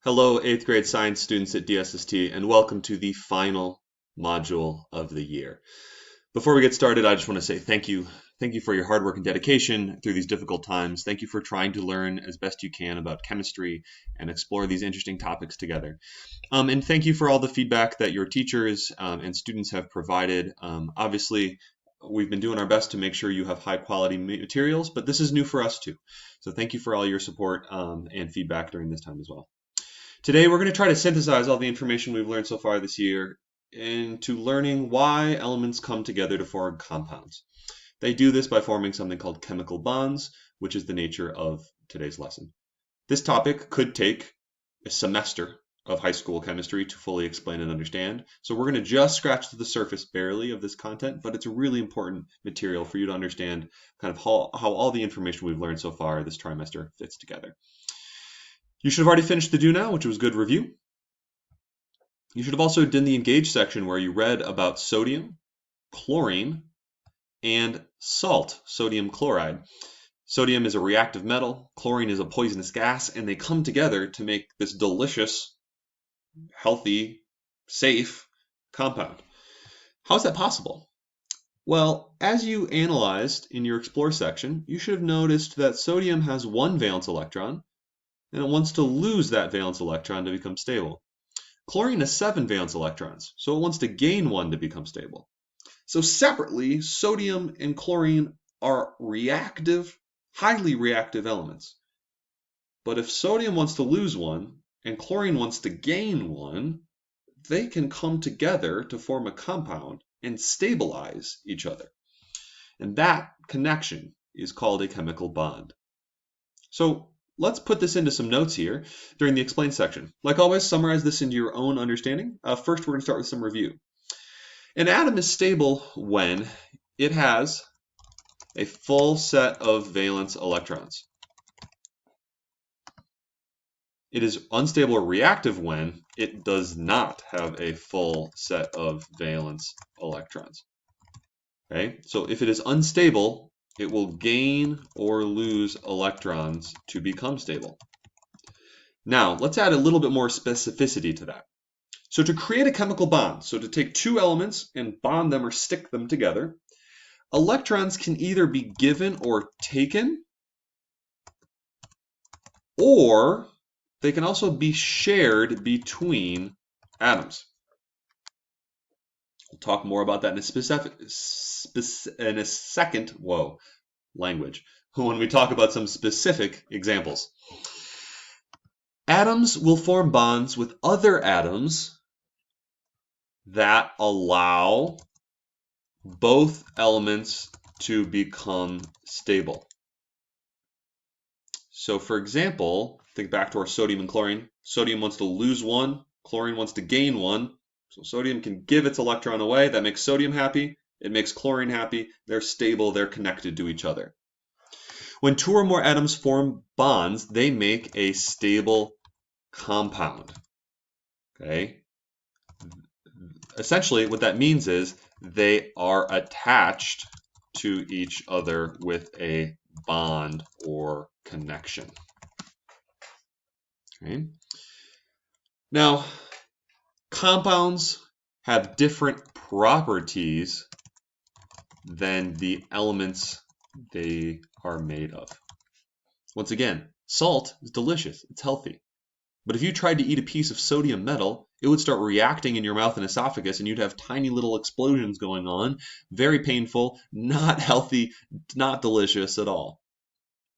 Hello, 8th grade science students at DSST, and welcome to the final module of the year. Before we get started, I just want to say thank you. Thank you for your hard work and dedication through these difficult times. Thank you for trying to learn as best you can about chemistry and explore these interesting topics together. And thank you for all the feedback that your teachers and students have provided. Obviously, we've been doing our best to make sure you have high quality materials, but this is new for us too. So thank you for all your support and feedback during this time as well. Today, we're going to try to synthesize all the information we've learned so far this year into learning why elements come together to form compounds. They do this by forming something called chemical bonds, which is the nature of today's lesson. This topic could take a semester of high school chemistry to fully explain and understand. So we're going to just scratch the surface barely of this content, but it's a really important material for you to understand kind of how all the information we've learned so far this trimester fits together. You should have already finished the Do Now, which was good review. You should have also done the Engage section where you read about sodium, chlorine, and salt, sodium chloride. Sodium is a reactive metal, chlorine is a poisonous gas, and they come together to make this delicious, healthy, safe compound. How is that possible? Well, as you analyzed in your Explore section, you should have noticed that sodium has one valence electron, and it wants to lose that valence electron to become stable. Chlorine has 7 valence electrons, so it wants to gain 1 to become stable. So separately, sodium and chlorine are reactive, highly reactive elements. But if sodium wants to lose 1 and chlorine wants to gain 1, they can come together to form a compound and stabilize each other. And that connection is called a chemical bond. So let's put this into some notes here during the Explain section. Like always, summarize this into your own understanding. First, we're going to start with some review. An atom is stable when it has a full set of valence electrons. It is unstable or reactive when it does not have a full set of valence electrons. Okay? So if it is unstable, it will gain or lose electrons to become stable. Now, let's add a little bit more specificity to that. So to create a chemical bond, so to take two elements and bond them or stick them together, electrons can either be given or taken, or they can also be shared between atoms. We'll talk more about that in a second. Whoa, language. When we talk about some specific examples. Atoms will form bonds with other atoms that allow both elements to become stable. So for example, think back to our sodium and chlorine. Sodium wants to lose 1, chlorine wants to gain 1. So sodium can give its electron away. That makes sodium happy. It makes chlorine happy. They're stable. They're connected to each other. When 2 or more atoms form bonds, they make a stable compound. Okay? Essentially, what that means is they are attached to each other with a bond or connection. Okay? Now, compounds have different properties than the elements they are made of. Once again, salt is delicious, it's healthy. But if you tried to eat a piece of sodium metal, it would start reacting in your mouth and esophagus, and you'd have tiny little explosions going on, very painful, not healthy, not delicious at all.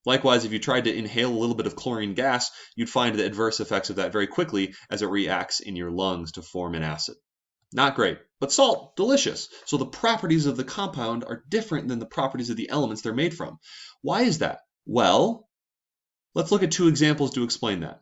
Likewise, if you tried to inhale a little bit of chlorine gas, you'd find the adverse effects of that very quickly as it reacts in your lungs to form an acid. Not great, but salt, delicious. So the properties of the compound are different than the properties of the elements they're made from. Why is that? Well, let's look at 2 examples to explain that.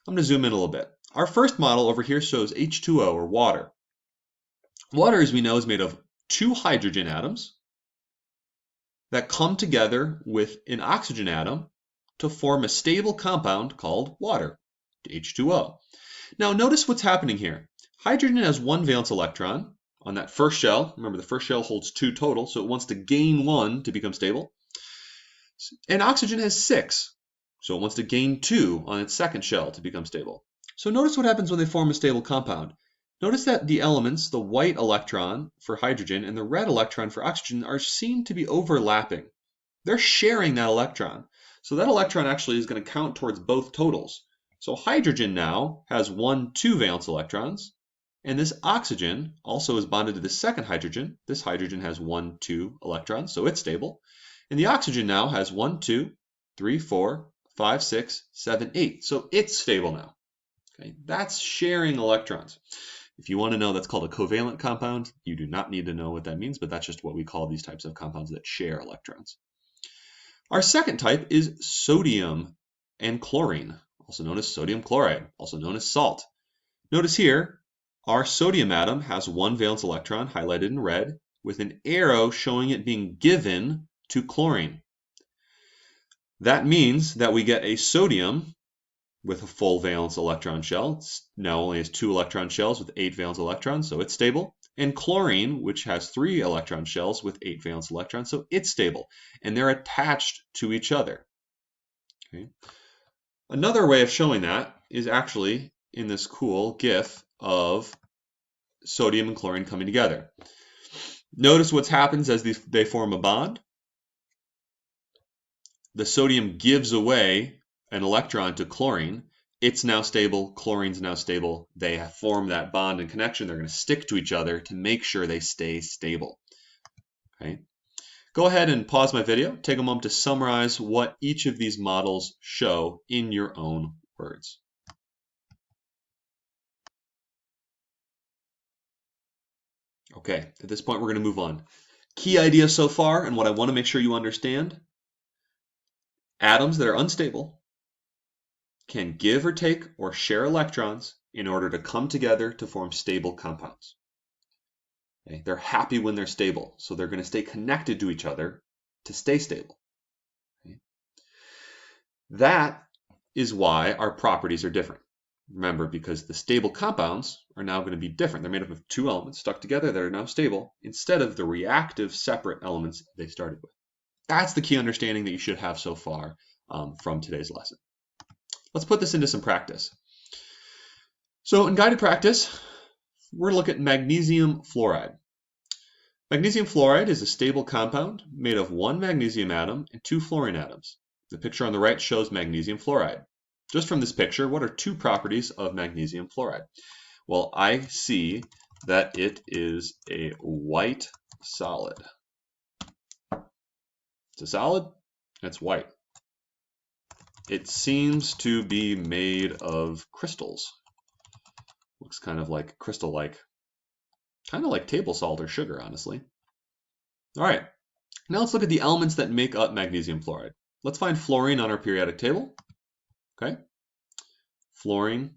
I'm going to zoom in a little bit. Our first model over here shows H2O, or water. Water, as we know, is made of 2 hydrogen atoms that come together with an oxygen atom to form a stable compound called water, H2O. Now notice what's happening here. Hydrogen has 1 valence electron on that first shell. Remember, the first shell holds 2 total, so it wants to gain 1 to become stable. And oxygen has 6. So it wants to gain 2 on its second shell to become stable. So notice what happens when they form a stable compound. Notice that the elements, the white electron for hydrogen and the red electron for oxygen, are seen to be overlapping. They're sharing that electron. So that electron actually is going to count towards both totals. So hydrogen now has 1 2-valence electrons, and this oxygen also is bonded to the second hydrogen. This hydrogen has 1 2 electrons, so it's stable. And the oxygen now has 1 2 3 4 5 6 7 8. So it's stable now. Okay, that's sharing electrons. If you want to know, that's called a covalent compound. You do not need to know what that means, but that's just what we call these types of compounds that share electrons. Our second type is sodium and chlorine, also known as sodium chloride, also known as salt. Notice here, our sodium atom has 1 valence electron highlighted in red with an arrow showing it being given to chlorine. That means that we get a sodium with a full valence electron shell. It now only has 2 electron shells with 8 valence electrons, so it's stable. And chlorine, which has 3 electron shells with 8 valence electrons, so it's stable. And they're attached to each other. Okay. Another way of showing that is actually in this cool GIF of sodium and chlorine coming together. Notice what happens as they form a bond. The sodium gives away an electron to chlorine. It's now stable, chlorine's now stable. They have formed that bond and connection. They're going to stick to each other to make sure they stay stable. Okay. Go ahead and pause my video. Take a moment to summarize what each of these models show in your own words. Okay, at this point we're going to move on. Key idea so far, and what I want to make sure you understand: atoms that are unstable can give or take or share electrons in order to come together to form stable compounds. Okay? They're happy when they're stable, so they're going to stay connected to each other to stay stable. Okay? That is why our properties are different. Remember, because the stable compounds are now going to be different. They're made up of 2 elements stuck together that are now stable instead of the reactive separate elements they started with. That's the key understanding that you should have so far from today's lesson. Let's put this into some practice. So in guided practice, we're going to look at magnesium fluoride. Magnesium fluoride is a stable compound made of 1 magnesium atom and 2 fluorine atoms. The picture on the right shows magnesium fluoride. Just from this picture, what are 2 properties of magnesium fluoride? Well, I see that it is a white solid. It's a solid, and it's white. It seems to be made of crystals. Looks kind of like crystal-like. Kind of like table salt or sugar, honestly. All right, now let's look at the elements that make up magnesium fluoride. Let's find fluorine on our periodic table. Okay, fluorine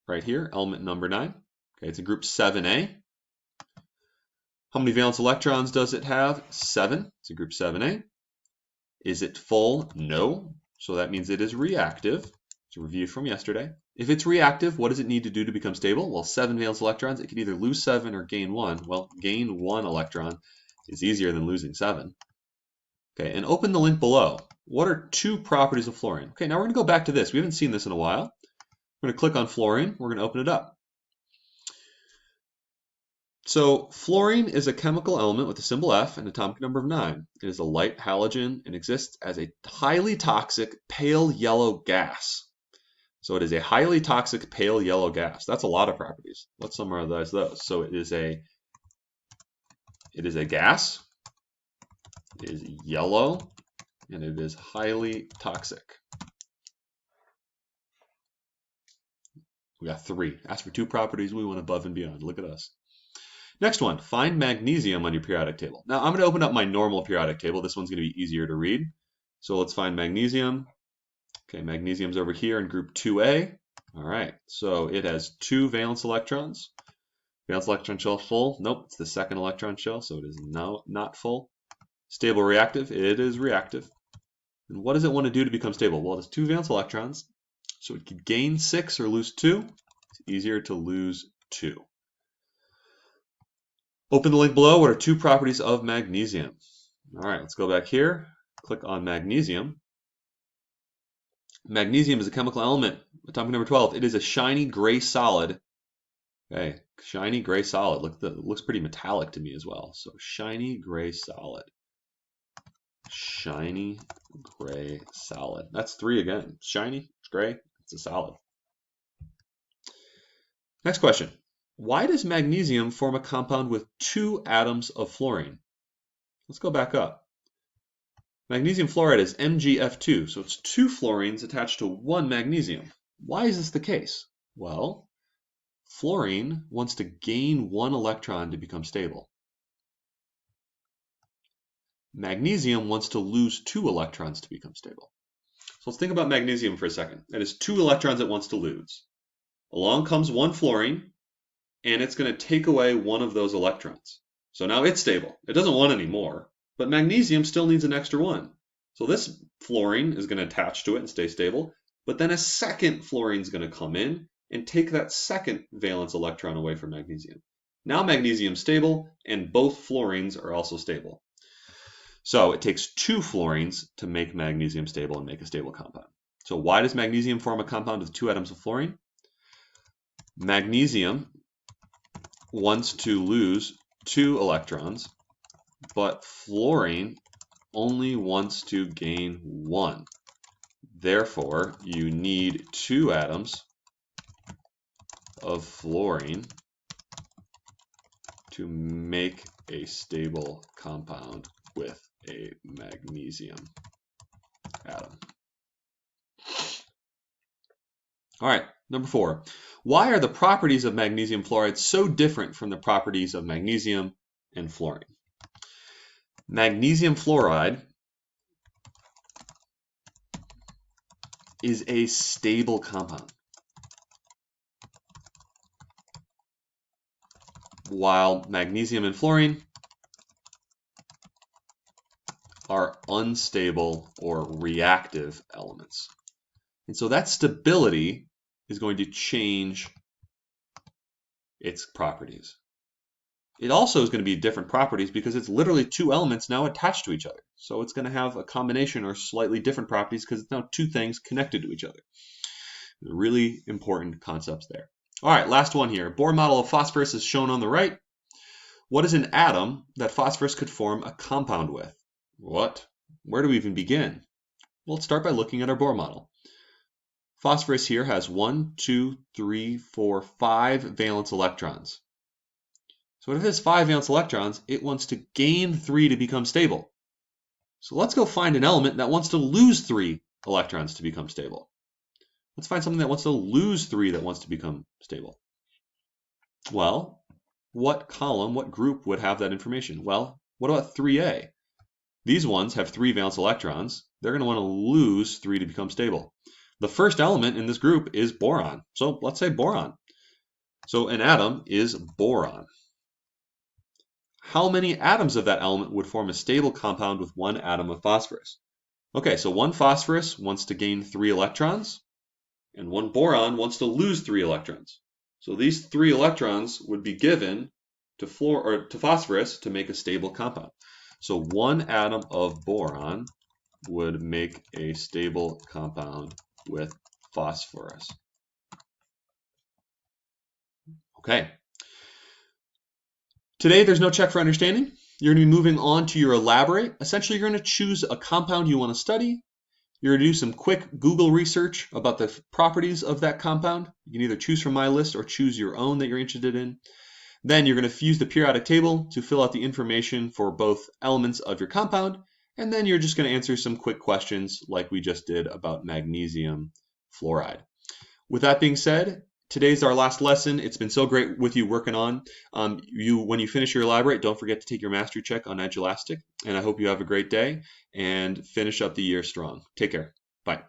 right here, element number 9. Okay, it's a group 7A. How many valence electrons does it have? 7. It's a group 7A. Is it full? No. So that means it is reactive. It's a review from yesterday. If it's reactive, what does it need to do to become stable? Well, 7 valence electrons. It can either lose 7 or gain 1. Well, gain 1 electron is easier than losing 7. Okay, and open the link below. What are 2 properties of fluorine? Okay, now we're going to go back to this. We haven't seen this in a while. We're going to click on fluorine. We're going to open it up. So fluorine is a chemical element with a symbol F and atomic number of 9. It is a light halogen and exists as a highly toxic pale yellow gas. So it is a highly toxic pale yellow gas. That's a lot of properties. Let's summarize those. So it is a gas, it is yellow, and it is highly toxic. We got 3. Ask for 2 properties. We went above and beyond. Look at us. Next one, find magnesium on your periodic table. Now I'm going to open up my normal periodic table. This one's going to be easier to read. So let's find magnesium. Okay, magnesium's over here in group 2A. All right, so it has 2 valence electrons. Valence electron shell full? Nope, it's the second electron shell, so it is not full. Stable reactive? It is reactive. And what does it want to do to become stable? Well, it has 2 valence electrons, so it could gain 6 or lose 2. It's easier to lose 2. Open the link below. What are 2 properties of magnesium? All right, let's go back here. Click on magnesium. Magnesium is a chemical element Atomic number 12. It is a shiny gray solid. Okay, shiny gray solid. Look, it looks pretty metallic to me as well. So shiny gray solid. Shiny gray solid. That's 3 again. Shiny, it's gray, it's a solid. Next question. Why does magnesium form a compound with 2 atoms of fluorine? Let's go back up. Magnesium fluoride is MgF2, so it's 2 fluorines attached to 1 magnesium. Why is this the case? Well, fluorine wants to gain 1 electron to become stable. Magnesium wants to lose 2 electrons to become stable. So let's think about magnesium for a second. It has 2 electrons it wants to lose. Along comes 1 fluorine, and it's going to take away 1 of those electrons. So now it's stable. It doesn't want any more, but magnesium still needs an extra 1. So this fluorine is going to attach to it and stay stable, but then a second fluorine is going to come in and take that second valence electron away from magnesium. Now magnesium's stable, and both fluorines are also stable. So it takes 2 fluorines to make magnesium stable and make a stable compound. So why does magnesium form a compound with 2 atoms of fluorine? Magnesium wants to lose 2 electrons, but fluorine only wants to gain 1. Therefore, you need 2 atoms of fluorine to make a stable compound with a magnesium atom. All right, number 4. Why are the properties of magnesium fluoride so different from the properties of magnesium and fluorine? Magnesium fluoride is a stable compound, while magnesium and fluorine are unstable or reactive elements. And so that stability is going to change its properties. It also is going to be different properties because it's literally 2 elements now attached to each other. So it's going to have a combination or slightly different properties because it's now 2 things connected to each other. Really important concepts there. All right, last one here. Bohr model of phosphorus is shown on the right. What is an atom that phosphorus could form a compound with? What? Where do we even begin? Well, let's start by looking at our Bohr model. Phosphorus here has 1, 2, 3, 4, 5 valence electrons. So if it has 5 valence electrons, it wants to gain 3 to become stable. So let's go find an element that wants to lose 3 electrons to become stable. Let's find something that wants to lose 3 that wants to become stable. Well, what column, what group would have that information? Well, what about 3A? These ones have 3 valence electrons. They're going to want to lose 3 to become stable. The first element in this group is boron. So let's say boron. So an atom is boron. How many atoms of that element would form a stable compound with 1 atom of phosphorus? Okay, so 1 phosphorus wants to gain 3 electrons, and 1 boron wants to lose 3 electrons. So these 3 electrons would be given to phosphorus to make a stable compound. So 1 atom of boron would make a stable compound with phosphorus. Okay. Today, there's no check for understanding. You're going to be moving on to your elaborate. Essentially, you're going to choose a compound you want to study. You're going to do some quick Google research about the properties of that compound. You can either choose from my list or choose your own that you're interested in. Then you're going to use the periodic table to fill out the information for both elements of your compound. And then you're just going to answer some quick questions like we just did about magnesium fluoride. With that being said, today's our last lesson. It's been so great with you working on. When you finish your elaborate, don't forget to take your mastery check on Edulastic. And I hope you have a great day and finish up the year strong. Take care. Bye.